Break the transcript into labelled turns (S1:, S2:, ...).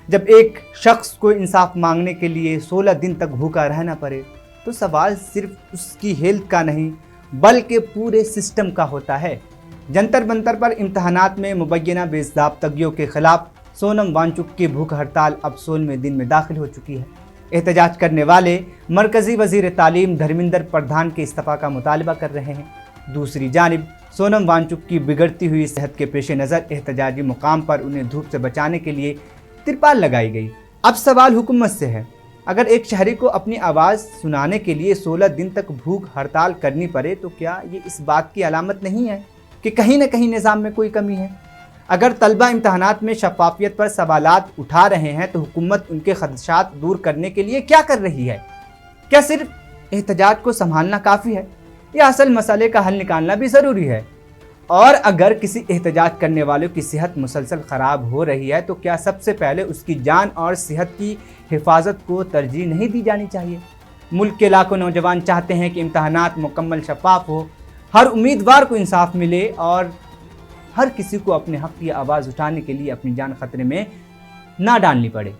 S1: جب ایک شخص کو انصاف مانگنے کے لیے 16 دن تک بھوکا رہنا پڑے تو سوال صرف اس کی ہیلتھ کا نہیں بلکہ پورے سسٹم کا ہوتا ہے۔ جنتر منتر پر امتحانات میں مبینہ بے ضابطگیوں کے خلاف سونم وانگچک کی بھوک ہڑتال اب 16ویں دن میں داخل ہو چکی ہے۔ احتجاج کرنے والے مرکزی وزیر تعلیم دھرمیندر پردھان کے استعفیٰ کا مطالبہ کر رہے ہیں۔ دوسری جانب سونم وانگچک کی بگڑتی ہوئی صحت کے پیش نظر احتجاجی مقام پر انہیں دھوپ سے بچانے کے لیے ترپال لگائی گئی۔ اب سوال حکومت سے ہے، اگر ایک شہری کو اپنی آواز سنانے کے لیے 16 دن تک بھوک ہڑتال کرنی پڑے تو کیا یہ اس بات کی علامت نہیں ہے کہ کہیں نہ کہیں نظام میں کوئی کمی ہے؟ اگر طلبہ امتحانات میں شفافیت پر سوالات اٹھا رہے ہیں تو حکومت ان کے خدشات دور کرنے کے لیے کیا کر رہی ہے؟ کیا صرف احتجاج کو سنبھالنا کافی ہے یا اصل مسئلے کا حل نکالنا بھی ضروری ہے؟ اور اگر کسی احتجاج کرنے والوں کی صحت مسلسل خراب ہو رہی ہے تو کیا سب سے پہلے اس کی جان اور صحت کی حفاظت کو ترجیح نہیں دی جانی چاہیے؟ ملک کے لاکھوں نوجوان چاہتے ہیں کہ امتحانات مکمل شفاف ہو، ہر امیدوار کو انصاف ملے اور ہر کسی کو اپنے حق کی آواز اٹھانے کے لیے اپنی جان خطرے میں نہ ڈالنی پڑے۔